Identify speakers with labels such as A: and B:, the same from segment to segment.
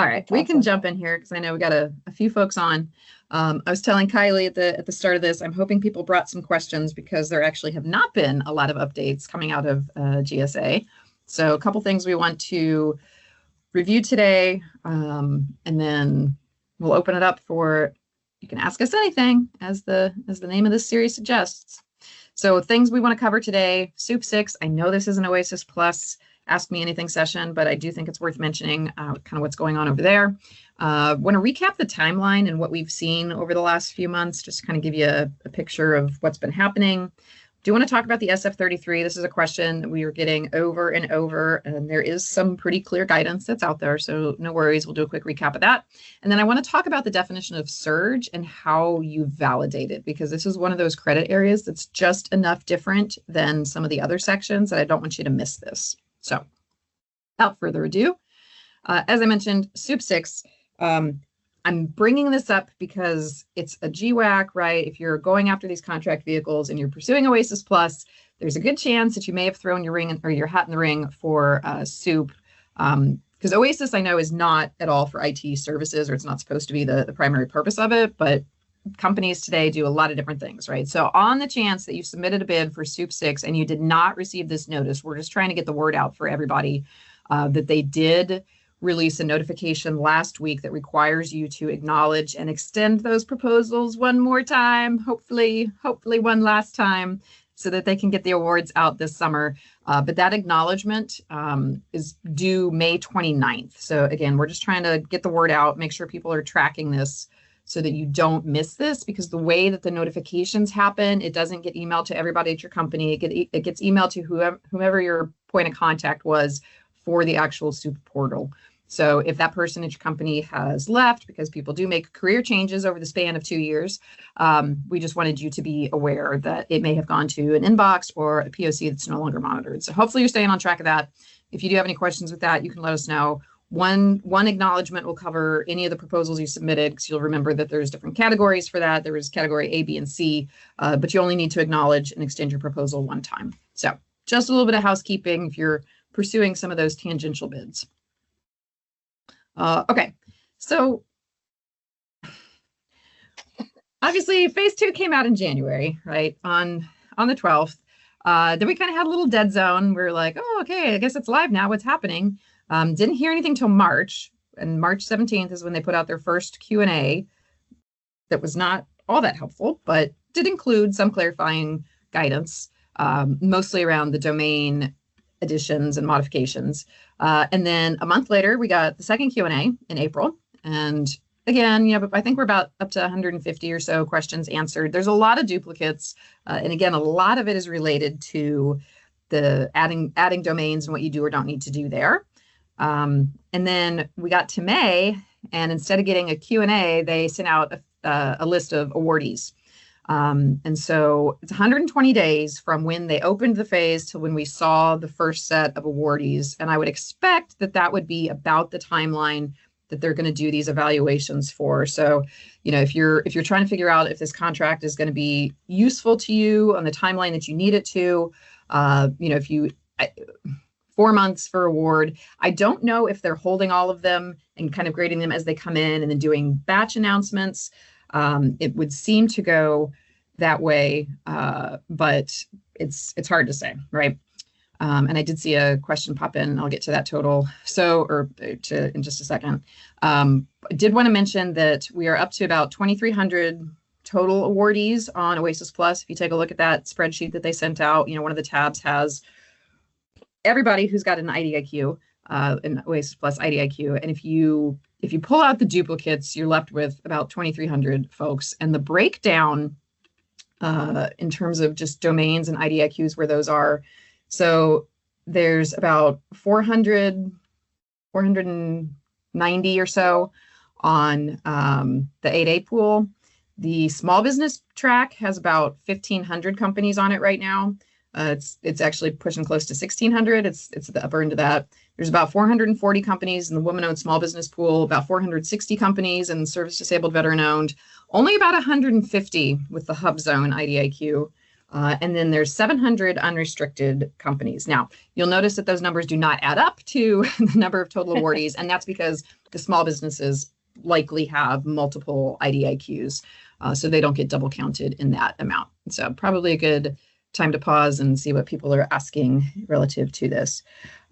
A: right, we can jump in here because I know we got a few folks on. I was telling Kylie at the start of this, I'm hoping people brought some questions because there actually have not been a lot of updates coming out of GSA. So a couple things we want to review today, and then we'll open it up for, you can ask us anything as the name of this series suggests. So things we want to cover today, SEWP VI. I know this is an OASIS Plus Ask Me Anything session, but I do think it's worth mentioning kind of what's going on over there. Want to recap the timeline and what we've seen over the last few months, just to kind of give you a picture of what's been happening. Do want to talk about the SF33. This is a question that we are getting over and over, and there is some pretty clear guidance that's out there, so no worries. We'll do a quick recap of that. And then I want to talk about the definition of surge and how you validate it, because this is one of those credit areas that's just enough different than some of the other sections that I don't want you to miss this. So without further ado, as I mentioned, SEWP VI, I'm bringing this up because it's a GWAC, right? If you're going after these contract vehicles and you're pursuing OASIS Plus, there's a good chance that you may have thrown your ring or your hat in the ring for SEWP. Because OASIS, I know, is not at all for IT services, or it's not supposed to be the primary purpose of it, but companies today do a lot of different things, right? So on the chance that you submitted a bid for SEWP VI and you did not receive this notice, we're just trying to get the word out for everybody that they did release a notification last week that requires you to acknowledge and extend those proposals one more time, hopefully one last time, so that they can get the awards out this summer. But that acknowledgement is due May 29th. So again, we're just trying to get the word out, make sure people are tracking this so that you don't miss this, because the way that the notifications happen, it doesn't get emailed to everybody at your company. It gets emailed to whomever your point of contact was for the actual SEWP portal. So if that person at your company has left, because people do make career changes over the span of 2 years, we just wanted you to be aware that it may have gone to an inbox or a POC that's no longer monitored. So hopefully you're staying on track of that. If you do have any questions with that, you can let us know. One acknowledgement will cover any of the proposals you submitted, because you'll remember that there's different categories for that. There is category A, B, and C, but you only need to acknowledge and extend your proposal one time. So just a little bit of housekeeping if you're pursuing some of those tangential bids. Okay, so obviously phase 2 came out in January, right? On the 12th. Then we kind of had a little dead zone. We were like, oh, okay, I guess it's live now. What's happening? Didn't hear anything till March, and March 17th is when they put out their first Q&A that was not all that helpful, but did include some clarifying guidance, mostly around the domain additions and modifications. And then a month later, we got the second Q&A in April. And again, I think we're about up to 150 or so questions answered. There's a lot of duplicates. And again, a lot of it is related to the adding domains and what you do or don't need to do there. And then we got to May, and instead of getting a Q&A, they sent out a list of awardees. And so it's 120 days from when they opened the phase to when we saw the first set of awardees. And I would expect that that would be about the timeline that they're going to do these evaluations for. So, if you're trying to figure out if this contract is going to be useful to you on the timeline that you need it to, if you 4 months for award. I don't know if they're holding all of them and kind of grading them as they come in and then doing batch announcements. It would seem to go that way, but it's hard to say, right? And I did see a question pop in. I'll get to that total. In just a second. I did want to mention that we are up to about 2,300 total awardees on OASIS Plus. If you take a look at that spreadsheet that they sent out, one of the tabs has everybody who's got an IDIQ, an OASIS Plus IDIQ, and if you pull out the duplicates, you're left with about 2,300 folks. And the breakdown in terms of just domains and IDIQs where those are, so there's about 490 or so on the 8A pool. The small business track has about 1,500 companies on it right now. It's actually pushing close to 1,600. It's at the upper end of that. There's about 440 companies in the woman-owned small business pool, about 460 companies in service-disabled veteran-owned, only about 150 with the Hub Zone IDIQ. And then there's 700 unrestricted companies. Now, you'll notice that those numbers do not add up to the number of total awardees, and that's because the small businesses likely have multiple IDIQs, so they don't get double counted in that amount. So probably a good time to pause and see what people are asking relative to this.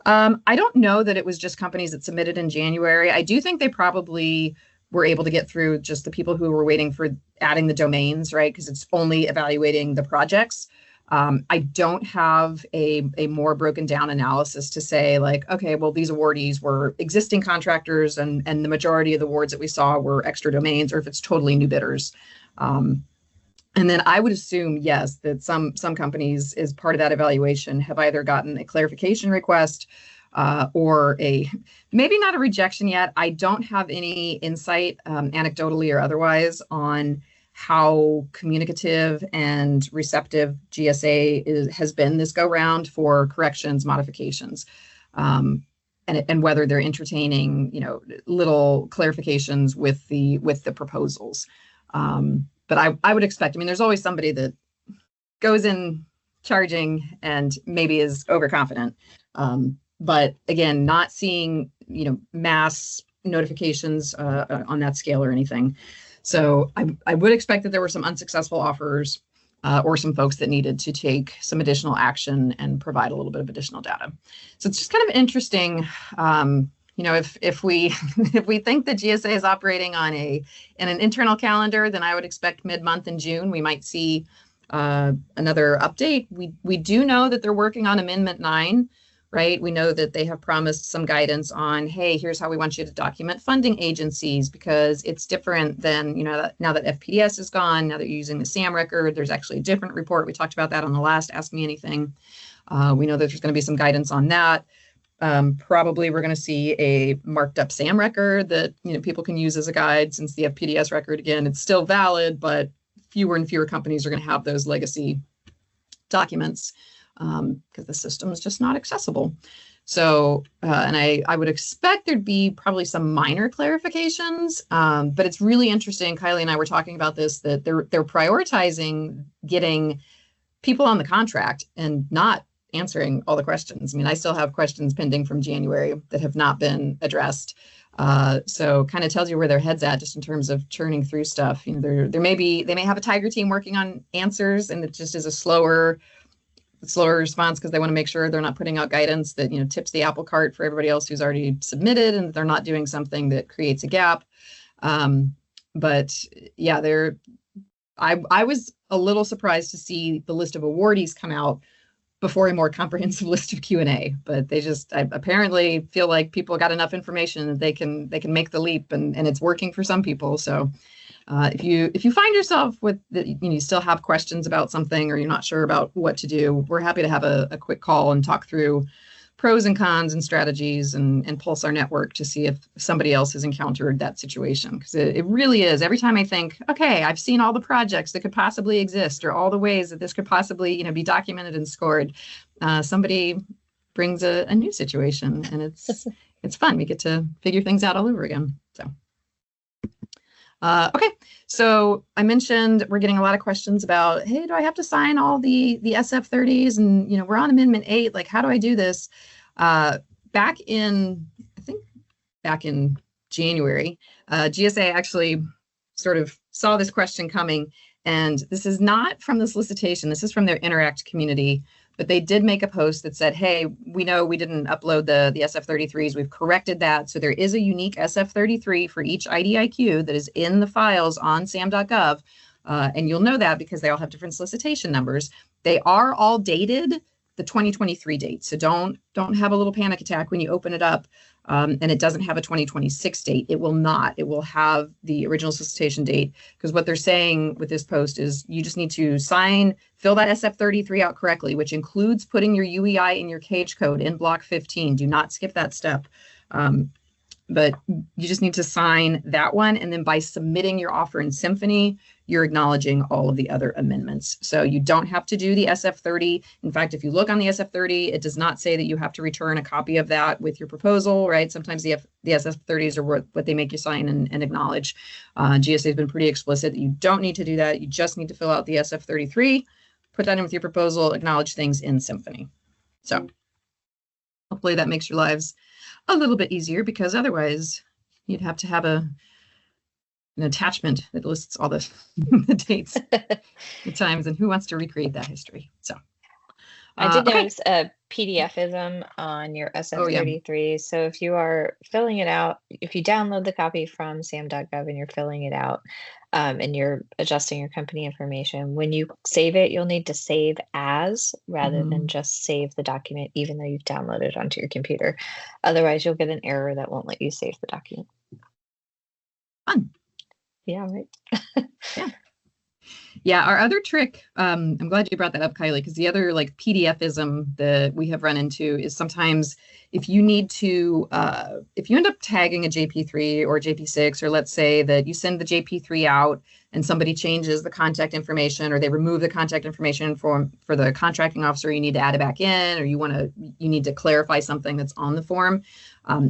A: I don't know that it was just companies that submitted in January. I do think they probably were able to get through just the people who were waiting for adding the domains, right? Because it's only evaluating the projects. I don't have a more broken down analysis to say like, okay, well, these awardees were existing contractors and the majority of the awards that we saw were extra domains, or if it's totally new bidders. And then I would assume, yes, that some companies, as part of that evaluation, have either gotten a clarification request or maybe not a rejection yet. I don't have any insight, anecdotally or otherwise, on how communicative and receptive GSA has been this go round for corrections, modifications, and whether they're entertaining, little clarifications with the proposals. But I would expect, there's always somebody that goes in charging and maybe is overconfident. But again, not seeing, mass notifications on that scale or anything. So I would expect that there were some unsuccessful offers or some folks that needed to take some additional action and provide a little bit of additional data. So it's just kind of interesting. If we think that GSA is operating on in an internal calendar, then I would expect mid-month in June we might see another update. We do know that they're working on Amendment 9, right? We know that they have promised some guidance on, hey, here's how we want you to document funding agencies, because it's different than, now that FPDS is gone, now that you're using the SAM record, there's actually a different report. We talked about that on the last Ask Me Anything. We know that there's going to be some guidance on that. Probably we're going to see a marked up SAM record that people can use as a guide, since the FPDS record, again, it's still valid, but fewer and fewer companies are going to have those legacy documents because the system is just not accessible. So, and I would expect there'd be probably some minor clarifications, but it's really interesting. Kiley and I were talking about this, that they're prioritizing getting people on the contract and not answering all the questions. I still have questions pending from January that have not been addressed. So kind of tells you where their head's at just in terms of churning through stuff. They may have a Tiger team working on answers, and it just is a slower response because they want to make sure they're not putting out guidance that tips the apple cart for everybody else who's already submitted, and they're not doing something that creates a gap. But yeah, I was a little surprised to see the list of awardees come out before a more comprehensive list of Q&A, but they I apparently feel like people got enough information that they can make the leap, and it's working for some people. So if you find yourself with you still have questions about something, or you're not sure about what to do, we're happy to have a quick call and talk through pros and cons and strategies and pulse our network to see if somebody else has encountered that situation. Because it really is, every time I think, okay, I've seen all the projects that could possibly exist, or all the ways that this could possibly be documented and scored, somebody brings a new situation, and it's fun. We get to figure things out all over again. So okay, so I mentioned we're getting a lot of questions about, hey, do I have to sign all the SF30s? And we're on Amendment 8. Like, how do I do this? Back in January, GSA actually sort of saw this question coming, and this is not from the solicitation. This is from their Interact community. But they did make a post that said, hey, we know we didn't upload the SF33s. We've corrected that. So there is a unique SF33 for each IDIQ that is in the files on sam.gov. And you'll know that because they all have different solicitation numbers. They are all dated the 2023 date. So don't have a little panic attack when you open it up and it doesn't have a 2026 date. It will not. It will have the original solicitation date, because what they're saying with this post is you just need to fill that SF33 out correctly, which includes putting your UEI in your cage code in block 15. Do not skip that step. But you just need to sign that one. And then by submitting your offer in Symphony, you're acknowledging all of the other amendments. So you don't have to do the SF30. In fact, if you look on the SF30, it does not say that you have to return a copy of that with your proposal, right? Sometimes the SF30s are what they make you sign and acknowledge. GSA has been pretty explicit that you don't need to do that. You just need to fill out the SF33 put that in with your proposal, acknowledge things in Symphony. So hopefully that makes your lives a little bit easier, because otherwise you'd have to have an attachment that lists all the, the dates, the times, and who wants to recreate that history. So
B: I did notice a PDFism on your SF33. Yeah. So if you are filling it out, if you download the copy from sam.gov and you're filling it out and you're adjusting your company information, when you save it, you'll need to save as rather than just save the document, even though you've downloaded it onto your computer. Otherwise, you'll get an error that won't let you save the document.
A: Fun.
B: Yeah, right.
A: Yeah. Yeah, our other trick, I'm glad you brought that up, Kiley, because the other like PDFism that we have run into is sometimes if you need to, if you end up tagging a JP3 or JP6, or let's say that you send the JP3 out and somebody changes the contact information, or they remove the contact information for the contracting officer, you need to add it back in, or you need to clarify something that's on the form.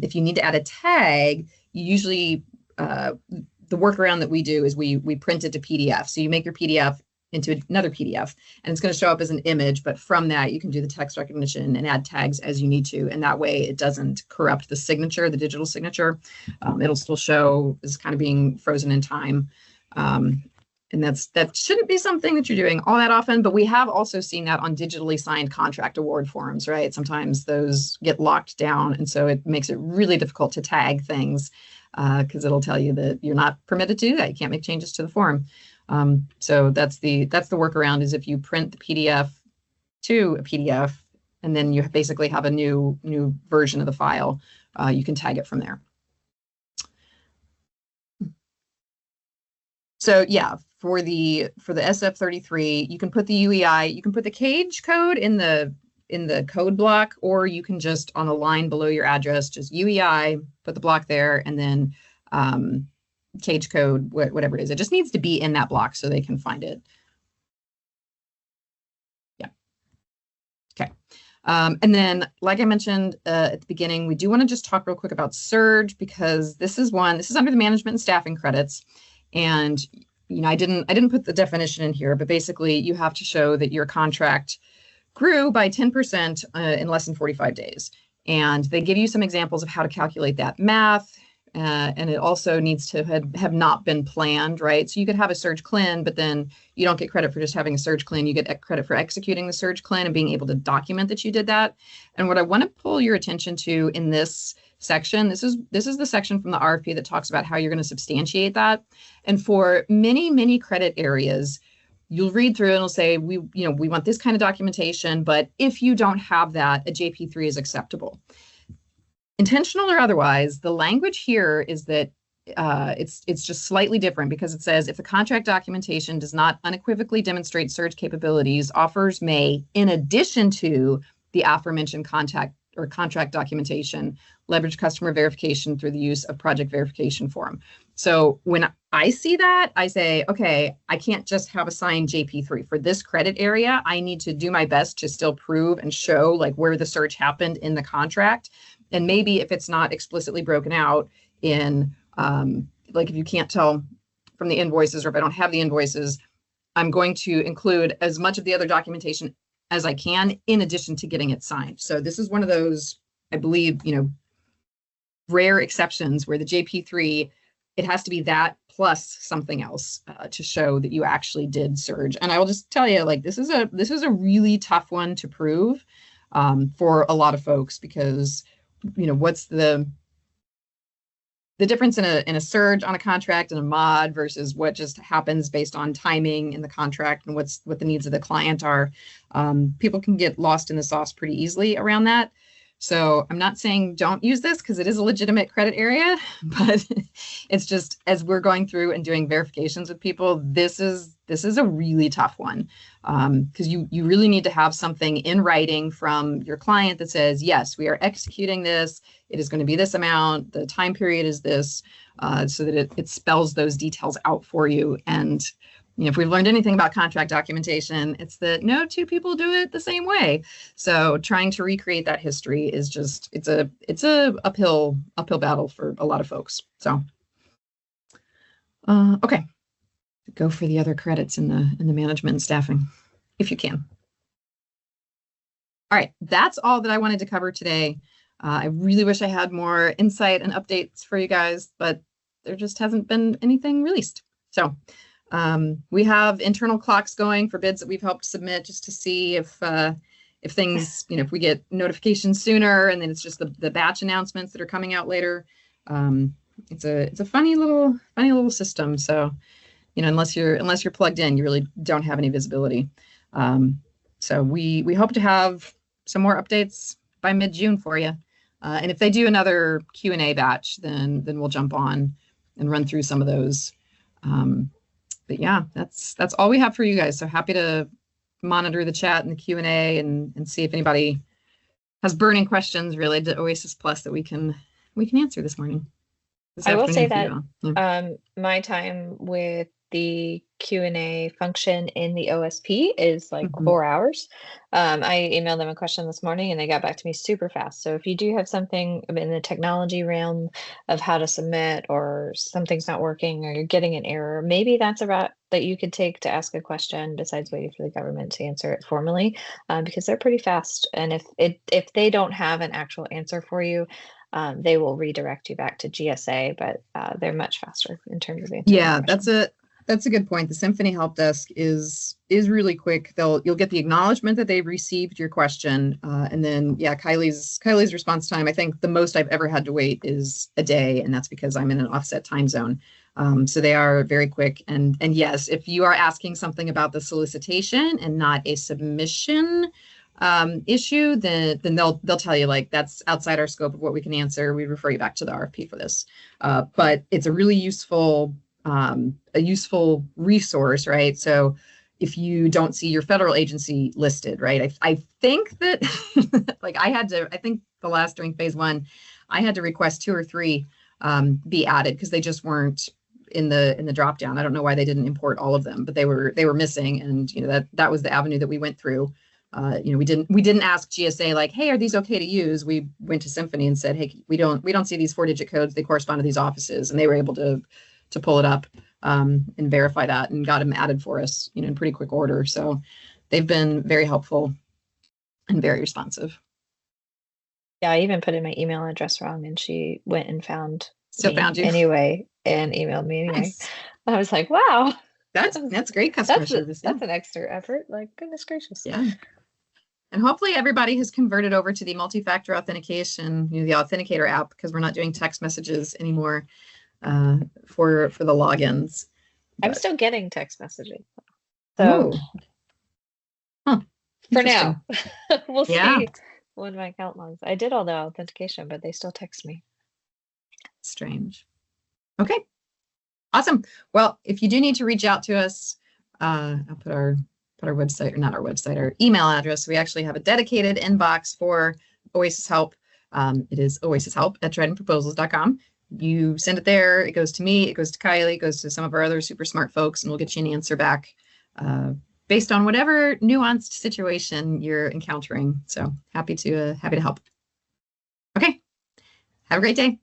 A: If you need to add a tag, you usually, the workaround that we do is we print it to PDF. So you make your PDF into another PDF, and it's going to show up as an image, but from that you can do the text recognition and add tags as you need to, and that way it doesn't corrupt the signature, the digital signature. It'll still show as kind of being frozen in time. And that shouldn't be something that you're doing all that often, but we have also seen that on digitally signed contract award forms, right? Sometimes those get locked down, and so it makes it really difficult to tag things, because it'll tell you that you're not permitted to do that. You can't make changes to the form. So that's the workaround, is if you print the PDF to a PDF and then you basically have a new version of the file, you can tag it from there. So yeah, for the SF33, you can put the UEI, you can put the cage code in the code block, or you can just on a line below your address, just UEI, put the block there, and then cage code, whatever it is. It just needs to be in that block so they can find it. Yeah. Okay. And then, like I mentioned at the beginning, we do want to just talk real quick about surge, because this is under the management and staffing credits. And, I didn't put the definition in here, but basically you have to show that your contract grew by 10% in less than 45 days. And they give you some examples of how to calculate that math. And it also needs to have not been planned, right? So you could have a surge CLIN, but then you don't get credit for just having a surge CLIN. You get credit for executing the surge CLIN and being able to document that you did that. And what I want to pull your attention to in this section, this is the section from the RFP that talks about how you're going to substantiate that. And for many credit areas, you'll read through and it'll say, we want this kind of documentation, but if you don't have that, a JP3 is acceptable. Intentional or otherwise, the language here is that it's just slightly different, because it says if the contract documentation does not unequivocally demonstrate surge capabilities, offers may, in addition to the aforementioned contract documentation, leverage customer verification through the use of project verification form. So when I see that, I say, okay, I can't just have a signed JP3 for this credit area. I need to do my best to still prove and show like where the surge happened in the contract. And maybe if it's not explicitly broken out in, like if you can't tell from the invoices, or if I don't have the invoices, I'm going to include as much of the other documentation as I can in addition to getting it signed. So this is one of those, I believe, rare exceptions where the JP3, it has to be that plus something else to show that you actually did surge. And I will just tell you, like, this is a really tough one to prove for a lot of folks, because what's the difference in a surge on a contract and a mod versus what just happens based on timing in the contract and what the needs of the client are. People can get lost in the sauce pretty easily around that. So I'm not saying don't use this, because it is a legitimate credit area, but it's just, as we're going through and doing verifications with people, this is a really tough one, because you really need to have something in writing from your client that says, yes, we are executing this. It is going to be this amount. The time period is this, so that it spells those details out for you. And if we've learned anything about contract documentation, it's that no two people do it the same way. So trying to recreate that history is just, it's a uphill battle for a lot of folks. So, okay, go for the other credits in the management and staffing. if you can. All right, that's all that I wanted to cover today. I really wish I had more insight and updates for you guys, but there just hasn't been anything released. So we have internal clocks going for bids that we've helped submit just to see if things, if we get notifications sooner, and then it's just the batch announcements that are coming out later. It's a funny little system. So, unless you're plugged in, you really don't have any visibility. So we hope to have some more updates by mid-June for you. And if they do another Q&A batch, then we'll jump on and run through some of those. But yeah, that's all we have for you guys. So happy to monitor the chat and the Q&A and see if anybody has burning questions related to OASIS Plus that we can answer this morning.
B: I will say that my time with the Q&A function in the OSP is like 4 hours. I emailed them a question this morning and they got back to me super fast. So if you do have something in the technology realm of how to submit, or something's not working, or you're getting an error, maybe that's a route that you could take to ask a question besides waiting for the government to answer it formally, because they're pretty fast. And if they don't have an actual answer for you, they will redirect you back to GSA, but they're much faster in terms of answering.
A: Yeah, that's a good point. The Symphony Help Desk is really quick. You'll get the acknowledgement that they've received your question, and then Kiley's response time. I think the most I've ever had to wait is a day, and that's because I'm in an offset time zone. So they are very quick. And yes, if you are asking something about the solicitation and not a submission issue, then they'll tell you, like, that's outside our scope of what we can answer. We refer you back to the RFP for this. But it's a really useful resource, right? So if you don't see your federal agency listed, right? I think that like I think the last during phase 1, I had to request 2 or 3 be added because they just weren't in the drop down. I don't know why they didn't import all of them, but they were missing, and that was the avenue that we went through. We didn't ask GSA like, hey, are these okay to use? We went to Symphony and said, hey, we don't see these 4-digit codes. They correspond to these offices, and they were able to pull it up and verify that and got them added for us, in pretty quick order. So they've been very helpful and very responsive.
B: Yeah, I even put in my email address wrong, and she went and found
A: you
B: anyway and emailed me anyway.
A: Nice.
B: I was like, wow,
A: that's great customer service.
B: That's an extra effort. Like, goodness gracious.
A: Yeah. And hopefully everybody has converted over to the multi-factor authentication, the Authenticator app, because we're not doing text messages anymore for the logins.
B: I'm still getting text messaging. So for now, we'll see when my account logs. I did all the authentication, but they still text me.
A: Strange. Okay. Awesome. Well, if you do need to reach out to us, I'll put our website, or not our website, our email address. We actually have a dedicated inbox for OASIS Help. It is oasishelp@tridentproposals.com. You send it there. It goes to me. It goes to Kiley. It goes to some of our other super smart folks, and we'll get you an answer back based on whatever nuanced situation you're encountering. So happy to help. Okay. Have a great day.